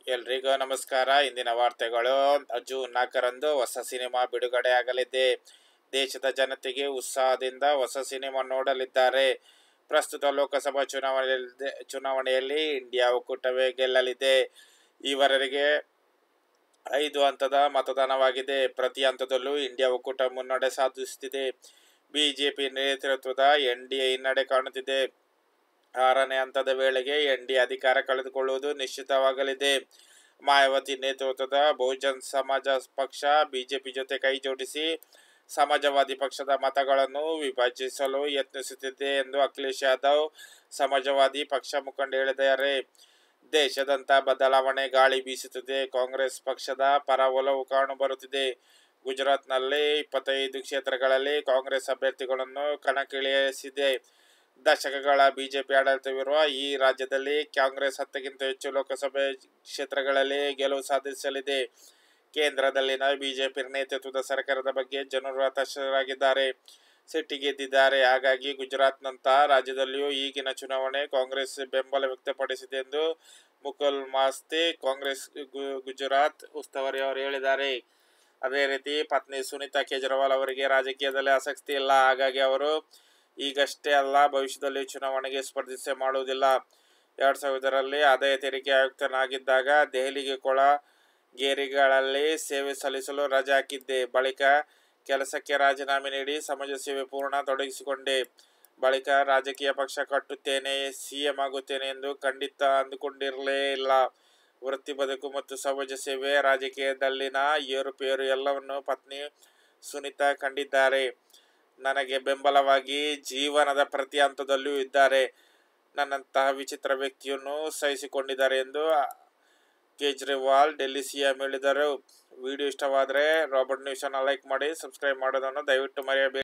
ಎಲ್ರಿಗೂ ನಮಸ್ಕಾರ. ಇಂದಿನ ವಾರ್ತೆಗಳು. ಜೂನ್ 4ರಂದು ಹೊಸ ಸಿನಿಮಾ ಬಿಡುಗಡೆಯಾಗಲಿದೆ. ದೇಶದ ಜನತೆಗೆ ಉತ್ಸಾಹದಿಂದ ಹೊಸ ಸಿನಿಮಾ ನೋಡಲಿದ್ದಾರೆ. ಪ್ರಸ್ತುತ ಲೋಕಸಭಾ ಚುನಾವಣೆಯಲ್ಲಿ ಇಂಡಿಯಾ ಒಕ್ಕೂಟವೇ ಗೆಲ್ಲಲಿದೆ. ಈವರೆಗೆ 5 ಹಂತದ ಮತದಾನವಾಗಿದೆ. ಪ್ರತಿ ಹಂತದಲ್ಲೂ ಇಂಡಿಯಾ ಒಕ್ಕೂಟ ಮುನ್ನಡೆ ಸಾಧಿಸುತ್ತಿದೆ. ಬಿಜೆಪಿ ನೇತೃತ್ವದ ಎನ್ಡಿಎ ಹಿನ್ನಡೆ ಕಾಣುತ್ತಿದೆ. 6ನೇ ಹಂತದ ವೇಳೆಗೆ ಎನ್ಡಿಎ ಅಧಿಕಾರ ಕಳೆದುಕೊಳ್ಳುವುದು ನಿಶ್ಚಿತವಾಗಲಿದೆ. ಮಾಯಾವತಿ ನೇತೃತ್ವದ ಬಹುಜನ್ ಸಮಾಜ ಪಕ್ಷ ಬಿಜೆಪಿ ಜೊತೆ ಕೈ ಜೋಡಿಸಿ ಸಮಾಜವಾದಿ ಪಕ್ಷದ ಮತಗಳನ್ನು ವಿಭಜಿಸಲು ಯತ್ನಿಸುತ್ತಿದೆ ಎಂದು ಅಖಿಲೇಶ್ ಯಾದವ್, ಸಮಾಜವಾದಿ ಪಕ್ಷ ಮುಖಂಡ ಹೇಳಿದ್ದಾರೆ. ದೇಶಾದ್ಯಂತ ಬದಲಾವಣೆ ಗಾಳಿ ಬೀಸುತ್ತಿದೆ. ಕಾಂಗ್ರೆಸ್ ಪಕ್ಷದ ಪರ ಒಲವು ಕಾಣಬರುತ್ತಿದೆ. ಗುಜರಾತ್ನಲ್ಲಿ 25 ಕ್ಷೇತ್ರಗಳಲ್ಲಿ ಕಾಂಗ್ರೆಸ್ ಅಭ್ಯರ್ಥಿಗಳನ್ನು ಕಣಕ್ಕಿಳಿಸಿದೆ. ದಶಕಗಳ ಬಿಜೆಪಿ ಆಡಳಿತವಿರುವ ಈ ರಾಜ್ಯದಲ್ಲಿ ಕಾಂಗ್ರೆಸ್ 10ಕ್ಕಿಂತ ಹೆಚ್ಚು ಲೋಕಸಭೆ ಕ್ಷೇತ್ರಗಳಲ್ಲಿ ಗೆಲುವು ಸಾಧಿಸಲಿದೆ. ಕೇಂದ್ರದಲ್ಲಿನ ಬಿಜೆಪಿ ನೇತೃತ್ವದ ಸರ್ಕಾರದ ಬಗ್ಗೆ ಜನರು ಹತಾಶರಾಗಿದ್ದಾರೆ, ಸಿಟ್ಟಿಗೆದ್ದಿದ್ದಾರೆ. ಹಾಗಾಗಿ ಗುಜರಾತ್ನಂತಹ ರಾಜ್ಯದಲ್ಲಿಯೂ ಈಗಿನ ಚುನಾವಣೆ ಕಾಂಗ್ರೆಸ್ ಬೆಂಬಲ ವ್ಯಕ್ತಪಡಿಸಿದೆ ಎಂದು ಮುಕುಲ್ ಮಾಸ್ತಿ, ಕಾಂಗ್ರೆಸ್ ಗುಜರಾತ್ ಉಸ್ತುವಾರಿ ಅವರು ಹೇಳಿದ್ದಾರೆ. ಅದೇ ರೀತಿ ಪತ್ನಿ ಸುನೀತಾ ಕೇಜ್ರಿವಾಲ್ ಅವರಿಗೆ ರಾಜಕೀಯದಲ್ಲಿ ಆಸಕ್ತಿ ಇಲ್ಲ. ಹಾಗಾಗಿ ಅವರು ಈಗಷ್ಟೇ ಅಲ್ಲ, ಭವಿಷ್ಯದಲ್ಲಿ ಚುನಾವಣೆಗೆ ಸ್ಪರ್ಧಿಸೇ ಮಾಡುವುದಿಲ್ಲ. 2000ರಲ್ಲಿ ಆದಾಯ ತೆರಿಗೆ ಆಯುಕ್ತನಾಗಿದ್ದಾಗ ದೆಹಲಿಗೆ ಕೊಳಗೇರಿಗಳಲ್ಲಿ ಸೇವೆ ಸಲ್ಲಿಸಲು ರಜೆ ಹಾಕಿದ್ದೆ. ಬಳಿಕ ಕೆಲಸಕ್ಕೆ ರಾಜೀನಾಮೆ ನೀಡಿ ಸಮಾಜ ಸೇವೆ ಪೂರ್ಣ ತೊಡಗಿಸಿಕೊಂಡೆ. ಬಳಿಕ ರಾಜಕೀಯ ಪಕ್ಷ ಕಟ್ಟುತ್ತೇನೆ, ಸಿಎಂ ಆಗುತ್ತೇನೆ ಎಂದು ಖಂಡಿತ ಅಂದುಕೊಂಡಿರಲೇ ಇಲ್ಲ. ವೃತ್ತಿ ಬದುಕು ಮತ್ತು ಸಮಾಜ ಸೇವೆ, ರಾಜಕೀಯದಲ್ಲಿನ ಏರುಪೇರು ಎಲ್ಲವನ್ನೂ ಪತ್ನಿ ಸುನೀತಾ ಕಂಡಿದ್ದಾರೆ. ನನಗೆ ಬೆಂಬಲವಾಗಿ ಜೀವನದ ಪ್ರತಿ ಹಂತದಲ್ಲೂ ಇದ್ದಾರೆ. ನನ್ನಂತಹ ವಿಚಿತ್ರ ವ್ಯಕ್ತಿಯನ್ನು ಸಹಿಸಿಕೊಂಡಿದ್ದಾರೆ ಎಂದು ಕೇಜ್ರಿವಾಲ್ ಡೆಲ್ಲಿ ಸಿಎಂ ಹೇಳಿದರು. ವಿಡಿಯೋ ಇಷ್ಟವಾದರೆ ರಾಬರ್ಟ್ ನ್ಯೂಸನ್ನು ಲೈಕ್ ಮಾಡಿ, ಸಬ್ಸ್ಕ್ರೈಬ್ ಮಾಡೋದನ್ನು ದಯವಿಟ್ಟು ಮರೆಯಬೇಡಿ.